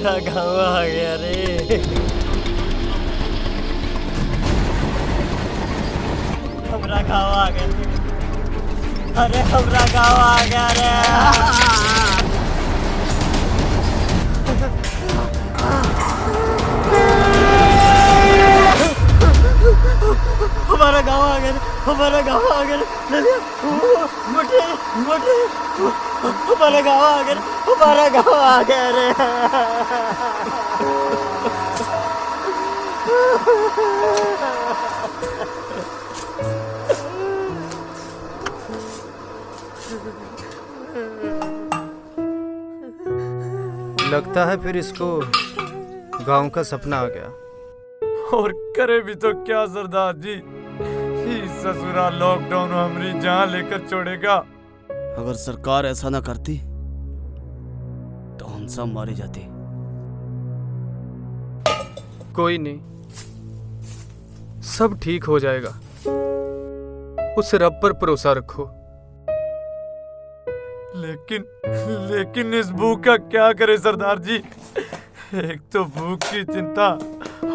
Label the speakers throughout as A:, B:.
A: हमारा गाँव आ गया रे। हमारा गाँव आ गया। अरे हमारा गाँव आ गया रे। हमारा गाँव आ गया रे। हमारा गाँव आ गया रे। मोटे मोटे हमारा गाँव आ गया रे। हमारा गाँव आ गया रे।
B: लगता है फिर इसको गांव का सपना आ गया।
C: और करे भी तो क्या सरदार जी, ये ससुरा लॉकडाउन हमारी जान लेकर छोड़ेगा।
D: अगर सरकार ऐसा ना करती तो हम सब मारे जाते।
B: कोई नहीं, सब ठीक हो जाएगा। उस रब पर भरोसा रखो।
C: लेकिन इस भूख का क्या करे सरदार जी। एक तो भूख की चिंता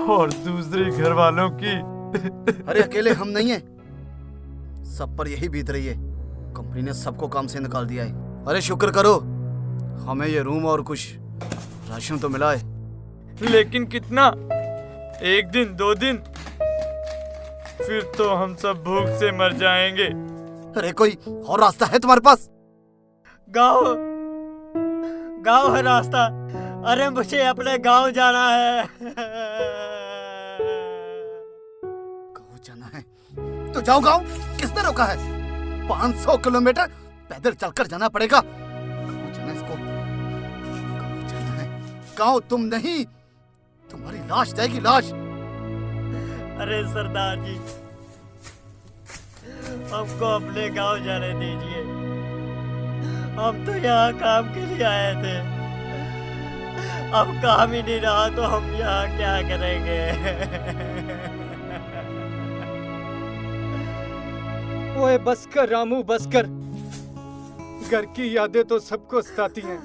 C: और दूसरी घर वालों की।
D: अरे अकेले हम नहीं हैं, सब पर यही बीत रही है। कंपनी ने सबको काम से निकाल दिया है। अरे शुक्र करो, हमें ये रूम और कुछ राशन तो मिला है।
C: लेकिन कितना? एक दिन, 2 दिन, फिर तो हम सब भूख से मर जाएंगे।
D: अरे कोई और रास्ता है तुम्हारे पास?
A: गाँव है रास्ता। अरे मुझे अपने गाँव जाना है।
D: गाँव जाना है तो जाओ गाँव, किसने रोका है? 500 किलोमीटर पैदल चलकर जाना पड़ेगा। गाँव जाना है इसको, गाँव जाना है। गाँव तुम नहीं, तुम्हारी लाश जाएगी, लाश।
A: अरे सरदार जी, हमको अपने गांव जाने दीजिए। हम तो यहाँ काम के लिए आए थे। अब काम ही नहीं रहा तो हम यहाँ क्या करेंगे?
B: ओए बस कर रामू, बस कर। घर की यादें तो सबको सताती हैं।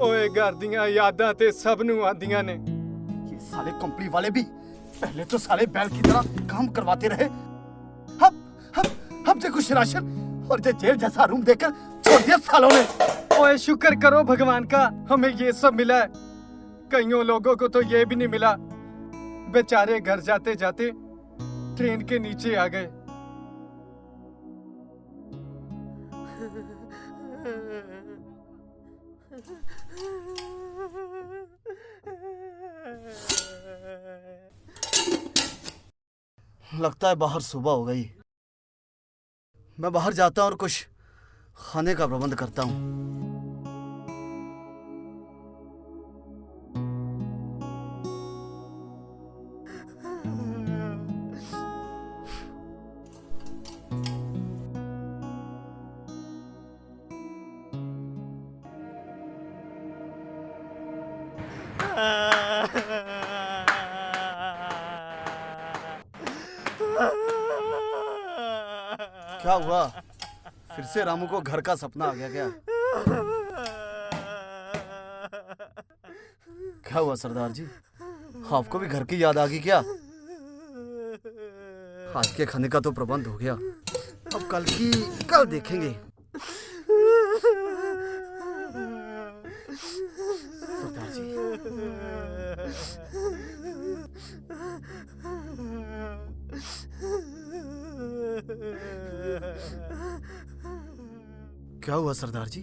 B: ओए घर दियां यादां ते सब नूं आंदियां ने।
D: ये साले कंपनी वाले भी पहले तो साले बैल की तरह काम करवाते रहे। हम से कुछ राशन और जेल जैसा रूम देकर छोड़ दिया सालों ने।
B: ओए शुक्र करो भगवान का, हमें ये सब मिला है। कईयों लोगों को तो ये भी नहीं मिला। बेचारे घर जाते जाते ट्रेन के नीचे आ गए।
D: लगता है बाहर सुबह हो गई। मैं बाहर जाता हूँ और कुछ खाने का प्रबंध करता हूँ। क्या हुआ? फिर से रामू को घर का सपना आ गया क्या? क्या हुआ सरदार जी, आपको भी घर की याद आ गई क्या? आज के खाने का तो प्रबंध हो गया, अब कल देखेंगे। सरदार जी, क्या हुआ सरदार जी,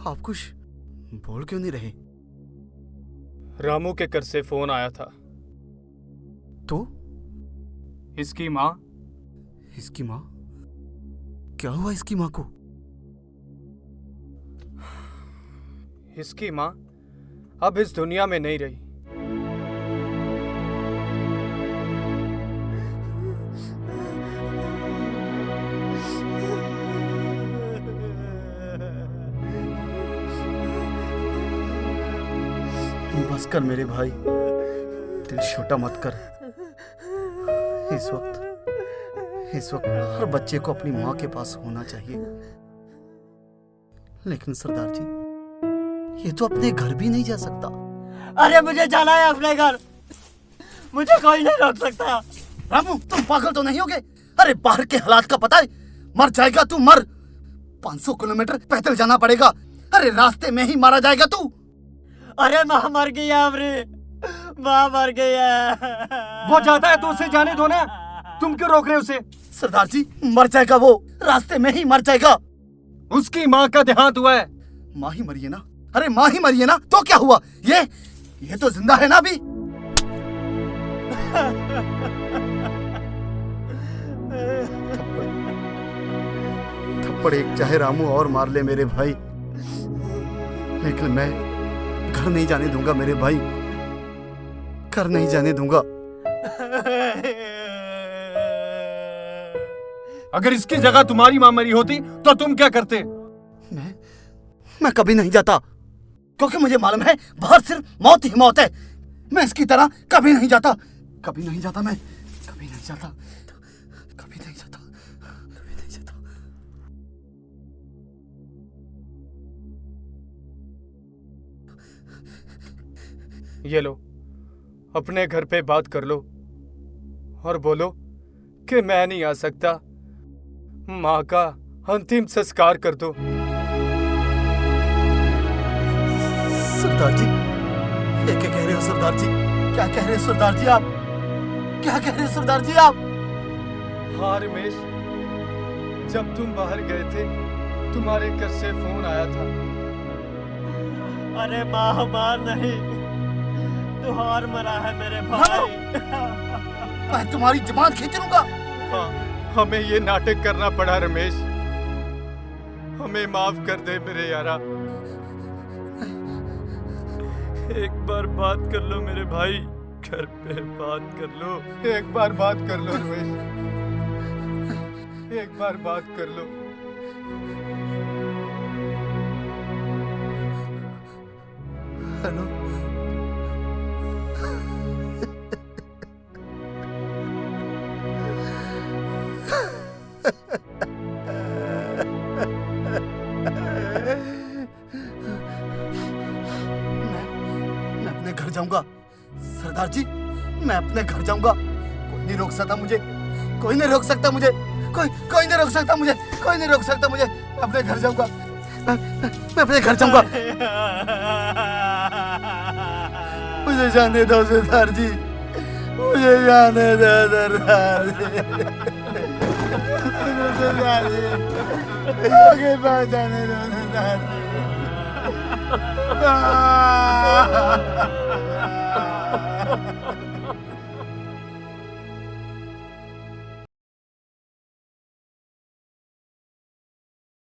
D: आप कुछ बोल क्यों नहीं रहे?
B: रामू के घर से फोन आया था।
D: तो
B: इसकी माँ
D: क्या हुआ इसकी माँ को?
B: इसकी माँ अब इस दुनिया में नहीं रही।
D: बस कर मेरे भाई, दिल छोटा मत कर। इस वक्त हर बच्चे को अपनी माँ के पास होना चाहिए। लेकिन सरदार जी, ये तो अपने घर भी नहीं जा सकता।
A: अरे मुझे जाना है अपने घर, मुझे कोई नहीं रोक सकता।
D: रामू, तुम पागल तो नहीं होगे? अरे बाहर के हालात का पता है? मर जाएगा तू, मर। 500 किलोमीटर पैदल जाना पड़ेगा। अरे रास्ते में ही मारा जाएगा तू।
A: अरे माँ मर गई है अमरी, माँ मर गई है।
B: वो जाता है तो उसे जाने दो ना, तुम क्यों रोक रहे हो उसे?
D: सरदार जी, मर जाएगा वो, रास्ते में ही मर जाएगा।
B: उसकी माँ का देहांत हुआ है।
D: माँ ही मरी है ना? अरे माँ ही मरी है ना, तो क्या हुआ? ये तो जिंदा है ना अभी। थप्पड़ एक चाहे रामू और मार ले मेरे भाई, लेकिन मैं घर नहीं जाने दूंगा मेरे भाई, घर नहीं जाने दूंगा।
B: अगर इसकी जगह तुम्हारी माँ मरी होती तो तुम क्या करते?
D: मैं कभी नहीं जाता, क्योंकि मुझे मालूम है बाहर सिर्फ मौत ही मौत है। मैं इसकी तरह कभी नहीं जाता, कभी नहीं जाता, मैं कभी नहीं जाता, कभी नहीं जाता, कभी नहीं जाता।
B: ये लो, अपने घर पे बात कर लो और बोलो कि मैं नहीं आ सकता। माँ का अंतिम संस्कार कर दो।
D: सरदार जी, ये क्या कह रहे हो सरदार जी? क्या कह रहे हो सरदार जी आप? क्या कह रहे हो सरदार जी आप?
B: हाँ रमेश, जब तुम बाहर गए थे तुम्हारे घर से फोन आया था।
A: अरे माँ मार नहीं, तू हार मरा है मेरे भाई।
D: मैं तुम्हारी जबान खींच लूंगा।
B: हाँ, हमें ये नाटक करना पड़ा रमेश, हमें माफ कर दे मेरे यारा।
C: एक बार बात कर लो मेरे भाई, घर पे बात कर लो।
B: एक बार बात कर लो रमेश, एक बार बात कर लो।
D: हेलो, मैं अपने घर जाऊंगा सरदार जी, मैं अपने घर जाऊंगा। कोई नहीं रोक सकता मुझे, कोई नहीं रोक सकता मुझे, कोई नहीं रोक सकता मुझे, कोई नहीं रोक सकता मुझे। मैं अपने घर जाऊंगा, मैं अपने घर जाऊंगा। मुझे जाने दो सरदार जी, मुझे जाने दो सरदार जी, सरदार जी, आगे बात जाने दो सरदार जी।